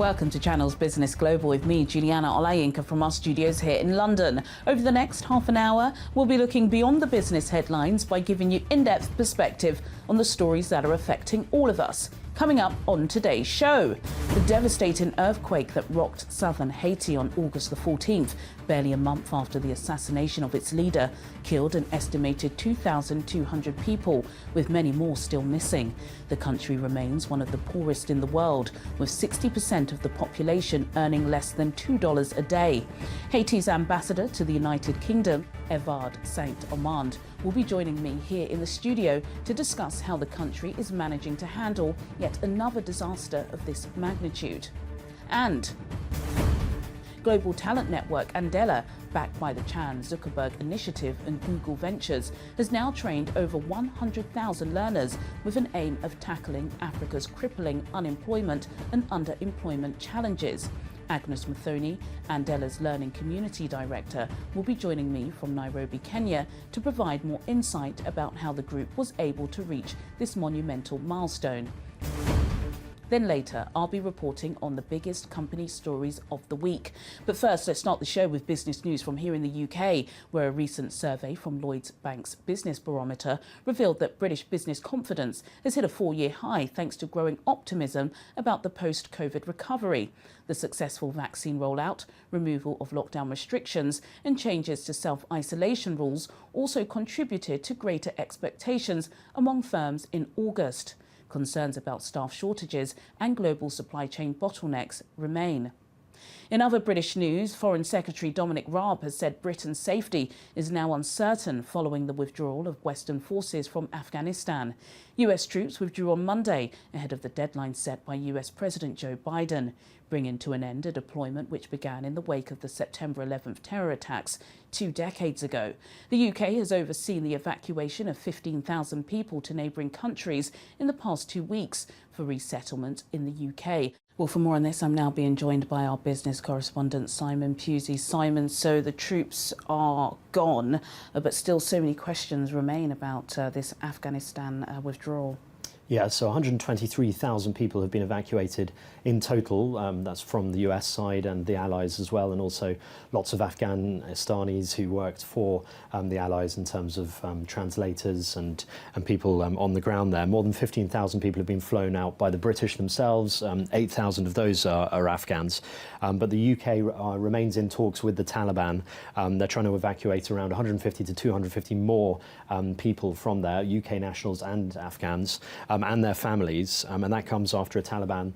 Welcome to Channel's Business Global with me, Juliana Olayinka, from our studios here in London. Over the next half an hour, we'll be looking beyond the business headlines by giving you in-depth perspective on the stories that are affecting all of us. Coming up on today's show, the devastating earthquake that rocked southern Haiti on August the 14th, barely a month after the assassination of its leader, killed an estimated 2,200 people, with many more still missing. The country remains one of the poorest in the world, with 60% of the population earning less than $2 a day. Haiti's ambassador to the United Kingdom, Evard Saint-Amand, will be joining me here in the studio to discuss how the country is managing to handle yet another disaster of this magnitude. And global talent network Andela, backed by the Chan Zuckerberg Initiative and Google Ventures, has now trained over 100,000 learners with an aim of tackling Africa's crippling unemployment and underemployment challenges. Agnes Muthoni, Andela's Learning Community Director, will be joining me from Nairobi, Kenya, to provide more insight about how the group was able to reach this monumental milestone. Then later, I'll be reporting on the biggest company stories of the week. But first, let's start the show with business news from here in the UK, where a recent survey from Lloyds Bank's Business Barometer revealed that British business confidence has hit a 4-year high thanks to growing optimism about the post-COVID recovery. The successful vaccine rollout, removal of lockdown restrictions and changes to self-isolation rules also contributed to greater expectations among firms in August. Concerns about staff shortages and global supply chain bottlenecks remain. In other British news, Foreign Secretary Dominic Raab has said Britain's safety is now uncertain following the withdrawal of Western forces from Afghanistan. US troops withdrew on Monday ahead of the deadline set by US President Joe Biden, bringing to an end a deployment which began in the wake of the September 11th terror attacks 2 decades ago. The UK has overseen the evacuation of 15,000 people to neighbouring countries in the past 2 weeks for resettlement in the UK. Well, for more on this, I'm now being joined by our business correspondent, Simon Pusey. Simon, so the troops are gone, but still so many questions remain about this Afghanistan withdrawal. Yeah, so 123,000 people have been evacuated in total. That's from the US side and the Allies as well, and also lots of Afghanistanis who worked for the Allies in terms of translators and people on the ground there. More than 15,000 people have been flown out by the British themselves. 8,000 of those are Afghans. But the UK remains in talks with the Taliban. They're trying to evacuate around 150 to 250 more people from there, UK nationals and Afghans. And their families, and that comes after a Taliban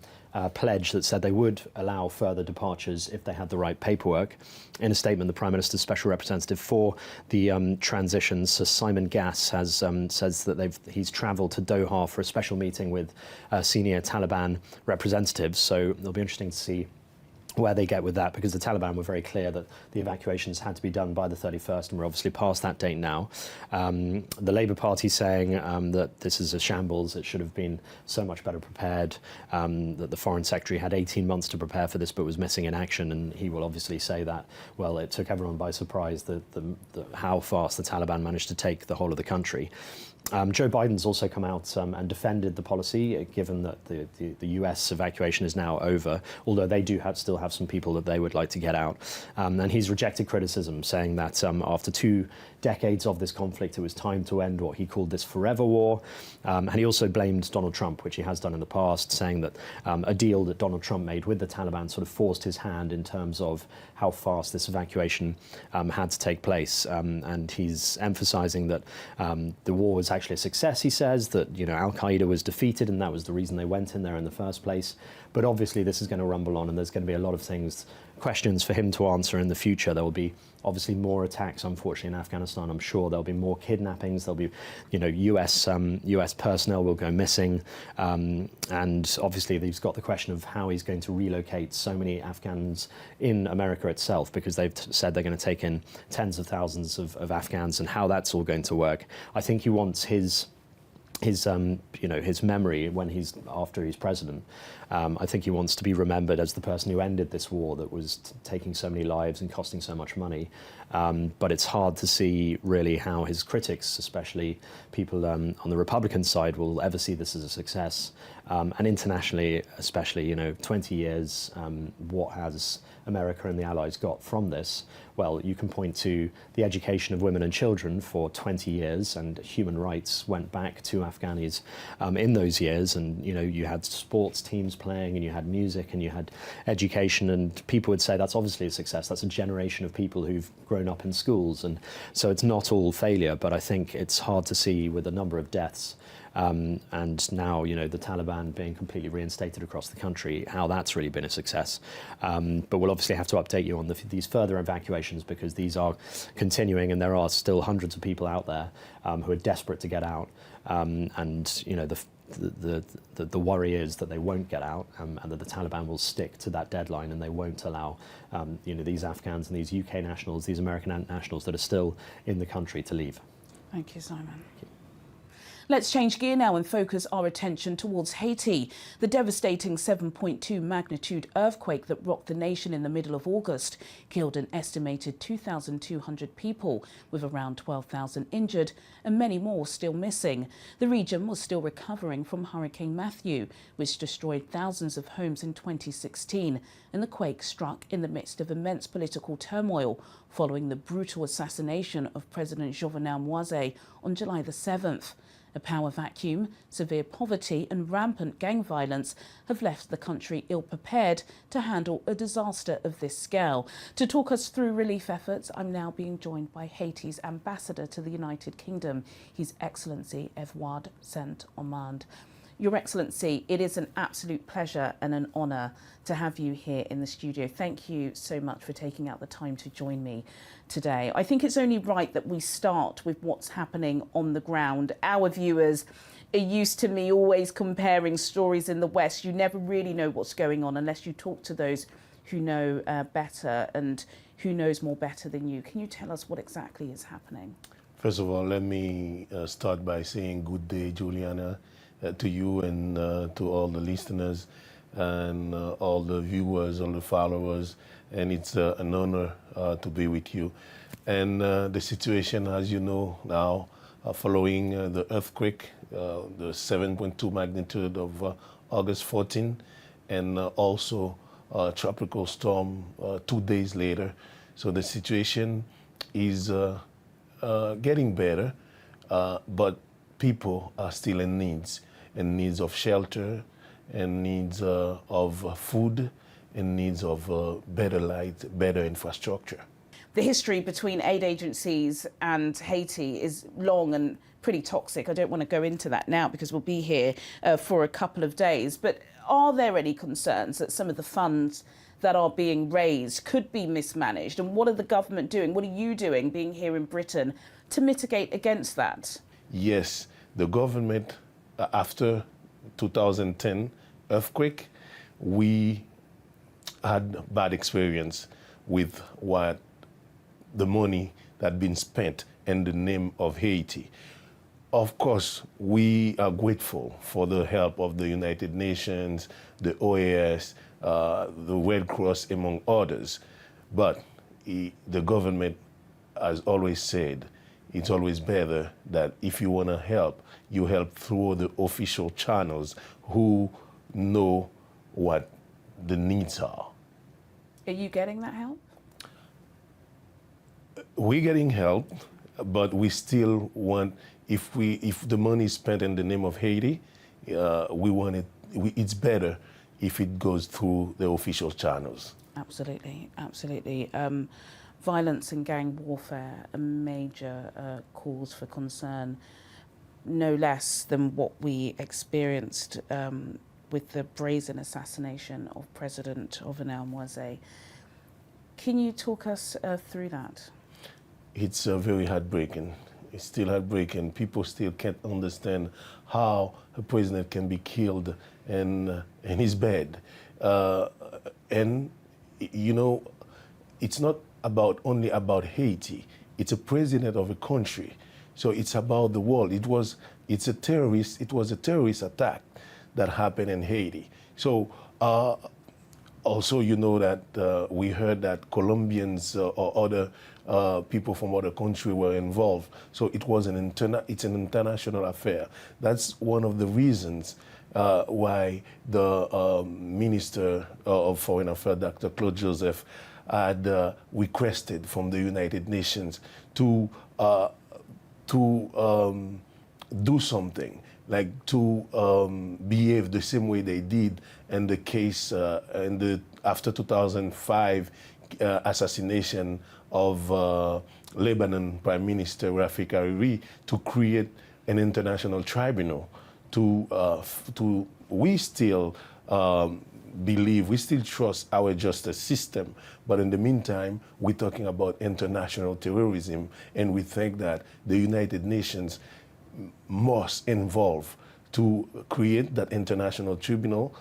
pledge that said they would allow further departures if they had the right paperwork. In a statement, the Prime Minister's Special Representative for the transitions, Sir Simon Gass, has says that he's travelled to Doha for a special meeting with senior Taliban representatives. So it'll be interesting to see where they get with that, because the Taliban were very clear that the evacuations had to be done by the 31st, and we're obviously past that date now. The Labour Party saying that this is a shambles, it should have been so much better prepared, that the Foreign Secretary had 18 months to prepare for this but was missing in action, and he will obviously say that, well, it took everyone by surprise how fast the Taliban managed to take the whole of the country. Joe Biden's also come out and defended the policy, given that the US evacuation is now over, although they do still have some people that they would like to get out. And he's rejected criticism, saying that after 2 decades of this conflict, it was time to end what he called this forever war. And he also blamed Donald Trump, which he has done in the past, saying that a deal that Donald Trump made with the Taliban sort of forced his hand in terms of how fast this evacuation had to take place. And he's emphasizing that the war was actually a success. He says that, Al-Qaeda was defeated and that was the reason they went in there in the first place. But obviously this is going to rumble on, and there's going to be a lot of questions for him to answer in the future. There will be obviously more attacks, unfortunately, in Afghanistan. I'm sure there'll be more kidnappings. There'll be, US personnel will go missing. And obviously he's got the question of how he's going to relocate so many Afghans in America itself, because they've said they're going to take in tens of thousands of Afghans, and how that's all going to work. I think he wants his memory after he's president. I think he wants to be remembered as the person who ended this war that was taking so many lives and costing so much money. But it's hard to see really how his critics, especially people on the Republican side, will ever see this as a success. And internationally, especially, 20 years, what has America and the Allies got from this? Well, you can point to the education of women and children for 20 years, and human rights went back to Afghanis in those years. And, you had sports teams playing, and you had music, and you had education, and people would say that's obviously a success. That's a generation of people who've grown up in schools. And so it's not all failure, but I think it's hard to see with a number of deaths. And now, the Taliban being completely reinstated across the country, how that's really been a success. But we'll obviously have to update you on these further evacuations, because these are continuing, and there are still hundreds of people out there who are desperate to get out. The worry is that they won't get out, and that the Taliban will stick to that deadline, and they won't allow these Afghans and these UK nationals, these American nationals that are still in the country to leave. Thank you, Simon. Thank you. Let's change gear now and focus our attention towards Haiti. The devastating 7.2 magnitude earthquake that rocked the nation in the middle of August killed an estimated 2,200 people, with around 12,000 injured and many more still missing. The region was still recovering from Hurricane Matthew, which destroyed thousands of homes in 2016, and the quake struck in the midst of immense political turmoil following the brutal assassination of President Jovenel Moise on July the 7th. A power vacuum, severe poverty and rampant gang violence have left the country ill-prepared to handle a disaster of this scale. To talk us through relief efforts, I'm now being joined by Haiti's ambassador to the United Kingdom, His Excellency Edouard Saint-Amand. Your Excellency, it is an absolute pleasure and an honour to have you here in the studio. Thank you so much for taking out the time to join me today. I think it's only right that we start with what's happening on the ground. Our viewers are used to me always comparing stories in the West. You never really know what's going on unless you talk to those who know better, and who knows more better than you. Can you tell us what exactly is happening? First of all, let me start by saying good day, Juliana, to you and to all the listeners and all the viewers, all the followers, and it's an honor to be with you. And the situation, as you know now, following the earthquake, the 7.2 magnitude of August 14, and also tropical storm 2 days later. So the situation is getting better, but people are still in needs of shelter, and needs of food, and needs of better light, better infrastructure. The history between aid agencies and Haiti is long and pretty toxic. I don't want to go into that now because we'll be here for a couple of days. But are there any concerns that some of the funds that are being raised could be mismanaged? And what are the government doing? What are you doing, being here in Britain, to mitigate against that? Yes, the government, after 2010 earthquake, we had bad experience with what the money that had been spent in the name of Haiti. Of course, we are grateful for the help of the United Nations, the OAS, the Red Cross, among others. But the government has always said it's always better that if you want to help, you help through the official channels who know what the needs are. Are you getting that help? We're getting help, but we still want, if the money is spent in the name of Haiti, we want it. It's better if it goes through the official channels. Absolutely, absolutely. Violence and gang warfare, a major cause for concern, no less than what we experienced with the brazen assassination of President Jovenel Moise. Can you talk us through that? It's very heartbreaking. It's still heartbreaking. People still can't understand how a president can be killed in his bed. And, you know, it's not only about Haiti. It's a president of a country. So it's about the world. It was a terrorist attack that happened in Haiti. So also, you know, that we heard that Colombians or other people from other countries were involved. So it was it's an international affair. That's one of the reasons why the Minister of Foreign Affairs, Dr. Claude Joseph, had requested from the United Nations to do something, like to behave the same way they did in the case after 2005 assassination of Lebanon Prime Minister Rafik Hariri, to create an international tribunal. We still believe, we still trust our justice system, but in the meantime, we're talking about international terrorism, and we think that the United Nations must involve to create that international tribunal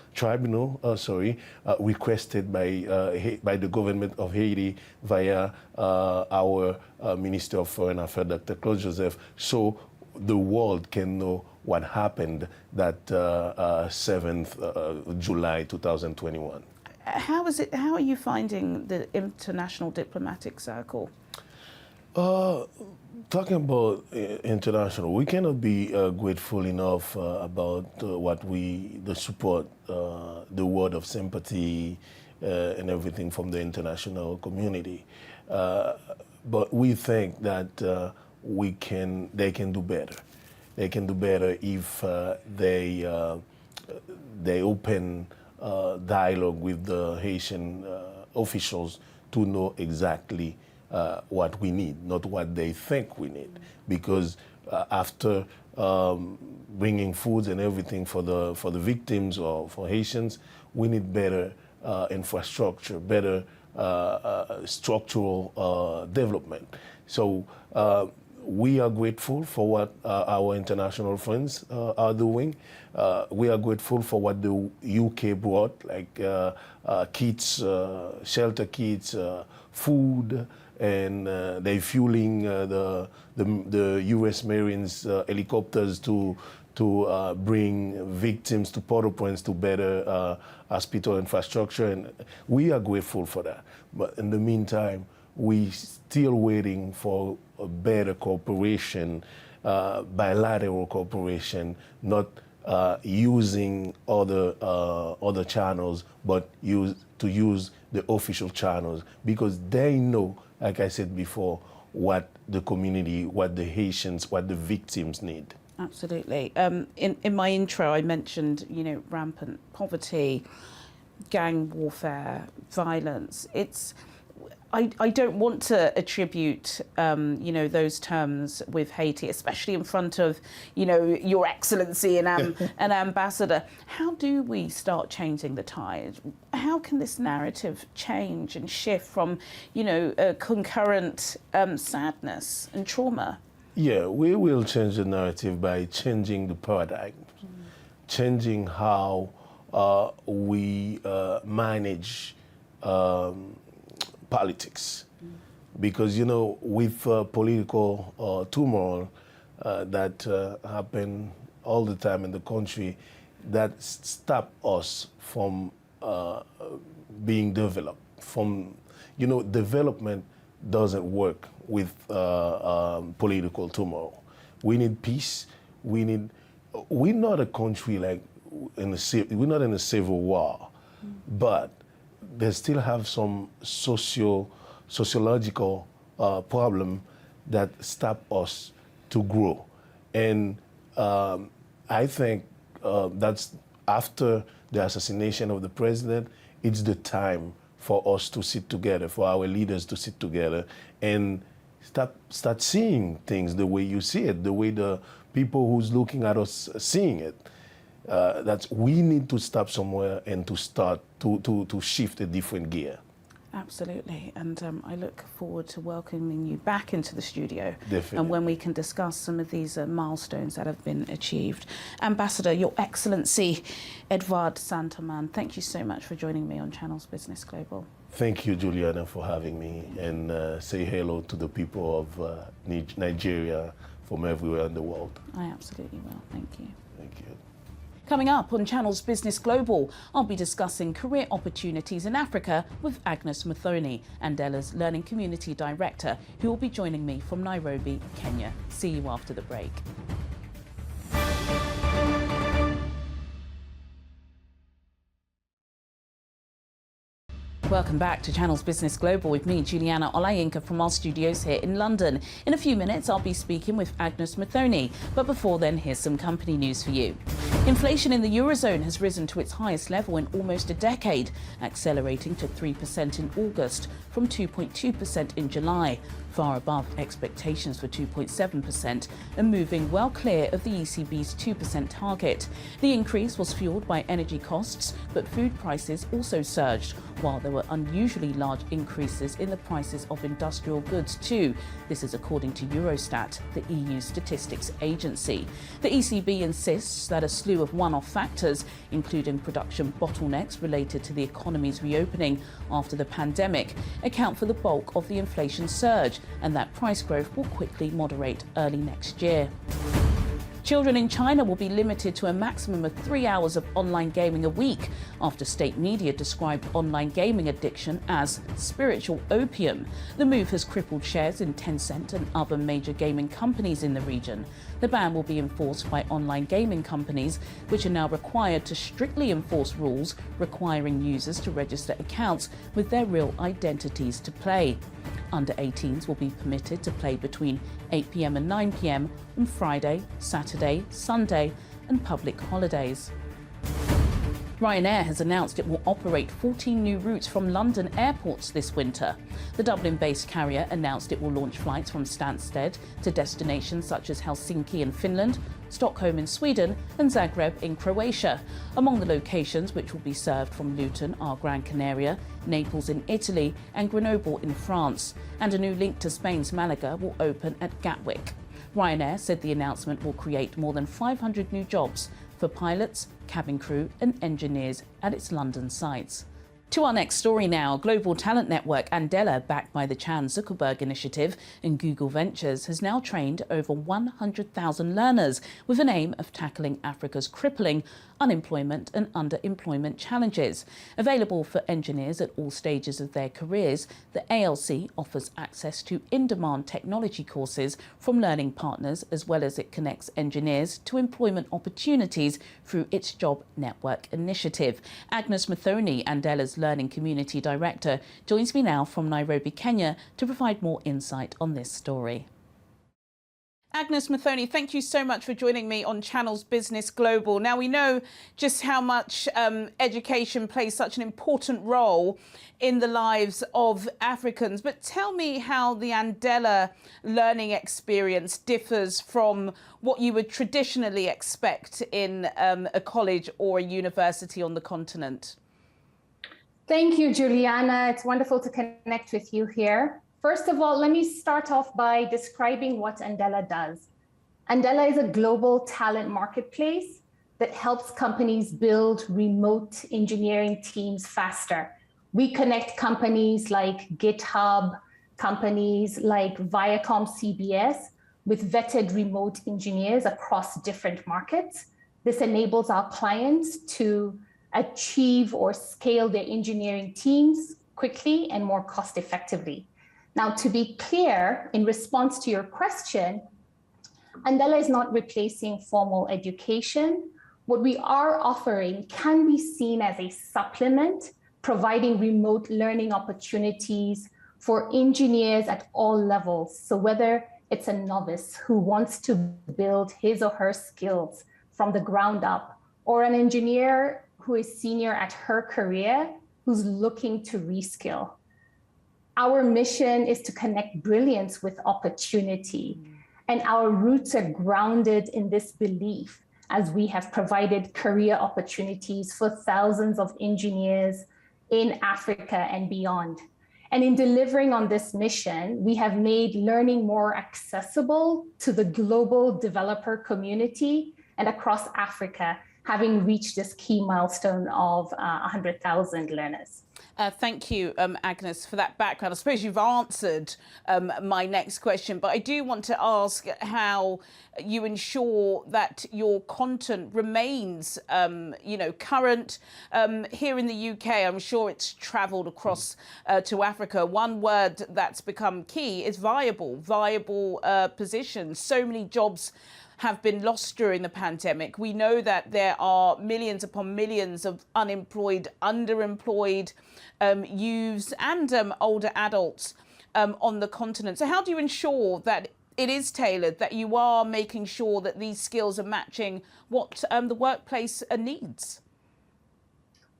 requested by the government of Haiti via our Minister of Foreign Affairs, Dr. Claude Joseph, so the world can know what happened that 7th July 2021. How are you finding the international diplomatic circle? Talking about international, we cannot be grateful enough about the support, the word of sympathy and everything from the international community. But we think that they can do better. They can do better if they open dialogue with the Haitian officials to know exactly what we need, not what they think we need. Because after bringing foods and everything for the victims or for Haitians, we need better infrastructure, better structural development. So we are grateful for what our international friends are doing. We are grateful for what the UK brought, like kits, shelter kits, food, and they're fueling the U.S. Marines helicopters to bring victims to Port-au-Prince to better hospital infrastructure, and we are grateful for that. But in the meantime, we still waiting for a better cooperation, bilateral cooperation, not using other channels, but to use the official channels, because they know, like I said before, what the community, what the Haitians, what the victims need. Absolutely. In my intro, I mentioned, rampant poverty, gang warfare, violence. I don't want to attribute, those terms with Haiti, especially in front of, Your Excellency and an ambassador. How do we start changing the tide? How can this narrative change and shift from, concurrent sadness and trauma? Yeah, we will change the narrative by changing the paradigm, changing how we manage politics. Because, with political turmoil that happen all the time in the country, that stop us from being developed. Development doesn't work with political turmoil. We need peace. We're not a country like we're not in a civil war, but they still have some sociological problem that stop us to grow. And I think that's after the assassination of the president, it's the time for us to sit together, for our leaders to sit together and start seeing things the way you see it, the way the people who's looking at us seeing it. We need to stop somewhere and to start to shift a different gear. Absolutely, and I look forward to welcoming you back into the studio. Definitely. And when we can discuss some of these milestones that have been achieved. Ambassador, Your Excellency Edouard Santaman, thank you so much for joining me on Channels Business Global. Thank you, Juliana, for having me, and say hello to the people of Nigeria from everywhere in the world. I absolutely will. Thank you. Thank you. Coming up on Channel's Business Global, I'll be discussing career opportunities in Africa with Agnes Muthoni, Andela's Learning Community Director, who will be joining me from Nairobi, Kenya. See you after the break. Welcome back to Channel's Business Global with me, Juliana Olayinka, from our studios here in London. In a few minutes, I'll be speaking with Agnes Muthoni. But before then, here's some company news for you. Inflation in the Eurozone has risen to its highest level in almost a decade, accelerating to 3% in August from 2.2% in July, far above expectations for 2.7% and moving well clear of the ECB's 2% target. The increase was fueled by energy costs, but food prices also surged, while there were unusually large increases in the prices of industrial goods too. This is according to Eurostat, the EU statistics agency. The ECB insists that a slew of one-off factors, including production bottlenecks related to the economy's reopening after the pandemic, account for the bulk of the inflation surge, and that price growth will quickly moderate early next year. Children in China will be limited to a maximum of 3 hours of online gaming a week after state media described online gaming addiction as spiritual opium. The move has crippled shares in Tencent and other major gaming companies in the region. The ban will be enforced by online gaming companies, which are now required to strictly enforce rules requiring users to register accounts with their real identities to play. Under 18s will be permitted to play between 8 p.m. and 9 p.m. on Friday, Saturday, Sunday and public holidays. Ryanair has announced it will operate 14 new routes from London airports this winter. The Dublin-based carrier announced it will launch flights from Stansted to destinations such as Helsinki in Finland, Stockholm in Sweden and Zagreb in Croatia. Among the locations which will be served from Luton are Gran Canaria, Naples in Italy and Grenoble in France. And a new link to Spain's Malaga will open at Gatwick. Ryanair said the announcement will create more than 500 new jobs for pilots, cabin crew and engineers at its London sites. To our next story now. Global talent network Andela, backed by the Chan Zuckerberg Initiative and Google Ventures, has now trained over 100,000 learners with an aim of tackling Africa's crippling unemployment and underemployment challenges. Available for engineers at all stages of their careers, the ALC offers access to in-demand technology courses from learning partners, as well as it connects engineers to employment opportunities through its Job Network initiative. Agnes Muthoni, Andela's Learning Community Director, joins me now from Nairobi, Kenya, to provide more insight on this story. Agnes Muthoni, thank you so much for joining me on Channel's Business Global. Now, we know just how much education plays such an important role in the lives of Africans, but tell me how the Andela learning experience differs from what you would traditionally expect in a college or a university on the continent. Thank you, Juliana. It's wonderful to connect with you here. First of all, let me start off by describing what Andela does. Andela is a global talent marketplace that helps companies build remote engineering teams faster. We connect companies like GitHub, companies like Viacom CBS with vetted remote engineers across different markets. This enables our clients to achieve or scale their engineering teams quickly and more cost effectively. Now, to be clear, in response to your question, Andela is not replacing formal education. What we are offering can be seen as a supplement, providing remote learning opportunities for engineers at all levels. So whether it's a novice who wants to build his or her skills from the ground up, or an engineer who is senior at her career who's looking to reskill. Our mission is to connect brilliance with opportunity. And our roots are grounded in this belief, as we have provided career opportunities for thousands of engineers in Africa and beyond. And in delivering on this mission, we have made learning more accessible to the global developer community and across Africa. having reached this key milestone of 100,000 learners. Thank you, Agnes, for that background. I suppose you've answered my next question, but I do want to ask how you ensure that your content remains, current. Here in the UK, I'm sure it's travelled across to Africa. One word that's become key is viable positions. So many jobs have been lost during the pandemic. We know that there are millions upon millions of unemployed, underemployed youths and older adults on the continent. So how do you ensure that it is tailored, that you are making sure that these skills are matching what the workplace needs?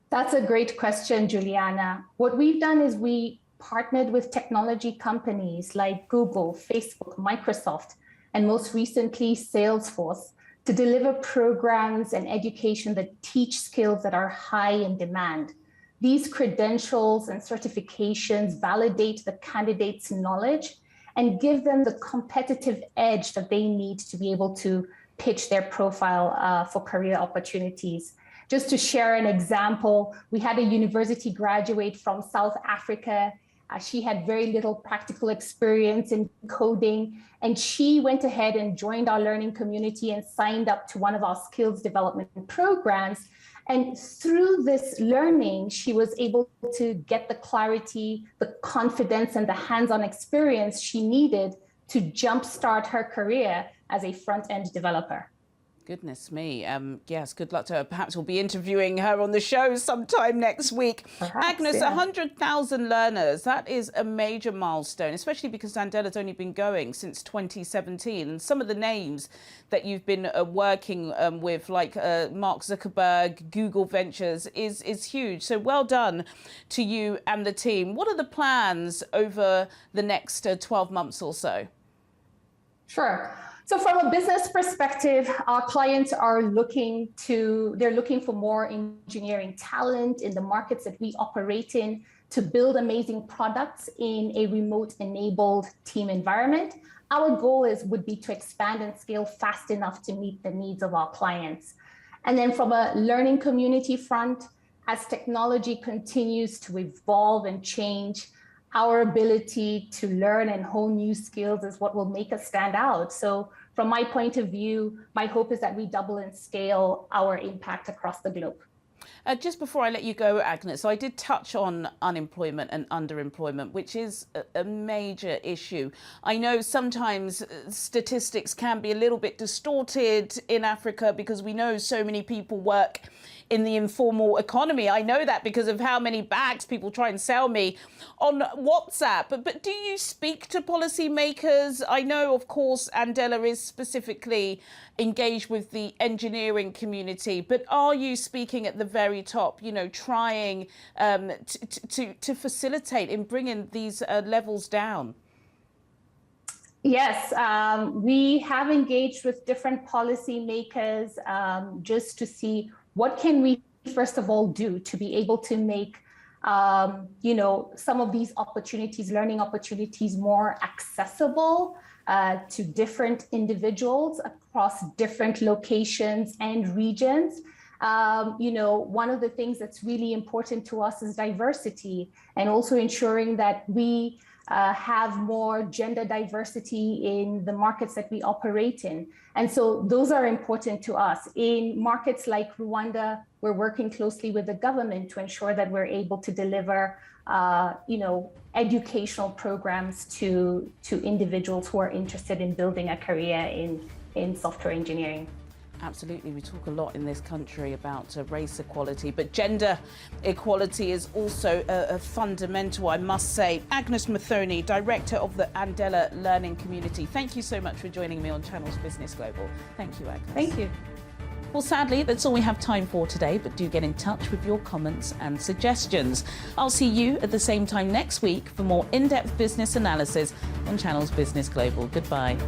That's a great question, Juliana. What we've done is we partnered with technology companies like Google, Facebook, Microsoft, and most recently Salesforce, to deliver programs and education that teach skills that are high in demand. These credentials and certifications validate the candidate's knowledge and give them the competitive edge that they need to be able to pitch their profile for career opportunities. Just to share an example, we had a university graduate from South Africa. She had very little practical experience in coding, and she went ahead and joined our learning community and signed up to one of our skills development programs. And through this learning, she was able to get the clarity, the confidence, and the hands-on experience she needed to jumpstart her career as a front-end developer. Goodness me. Yes, good luck to her. Perhaps we'll be interviewing her on the show sometime next week. Perhaps, Agnes, yeah. 100,000 learners, that is a major milestone, especially because Andela's only been going since 2017. And some of the names that you've been working with, like Mark Zuckerberg, Google Ventures, is huge. So well done to you and the team. What are the plans over the next 12 months or so? Sure. So from a business perspective, our clients are looking for more engineering talent in the markets that we operate in to build amazing products in a remote-enabled team environment. Our goal would be to expand and scale fast enough to meet the needs of our clients. And then from a learning community front, as technology continues to evolve and change, our ability to learn and hone new skills is what will make us stand out. So from my point of view, my hope is that we double and scale our impact across the globe. Just before I let you go, Agnes, I did touch on unemployment and underemployment, which is a major issue. I know sometimes statistics can be a little bit distorted in Africa because we know so many people work in the informal economy. I know that because of how many bags people try and sell me on WhatsApp. But do you speak to policymakers? I know, of course, Andela is specifically engaged with the engineering community, but are you speaking at the very top, trying to facilitate in bringing these levels down? Yes, we have engaged with different policymakers just to see what can we, first of all, do to be able to make, some of these opportunities, learning opportunities, more accessible to different individuals across different locations and regions. One of the things that's really important to us is diversity, and also ensuring that we have more gender diversity in the markets that we operate in. And so those are important to us. In markets like Rwanda, we're working closely with the government to ensure that we're able to deliver educational programs to individuals who are interested in building a career in software engineering. Absolutely. We talk a lot in this country about race equality, but gender equality is also a fundamental, I must say. Agnes Mathoni, Director of the Andela Learning Community. Thank you so much for joining me on Channels Business Global. Thank you, Agnes. Thank you. Well, sadly, that's all we have time for today, but do get in touch with your comments and suggestions. I'll see you at the same time next week for more in-depth business analysis on Channels Business Global. Goodbye.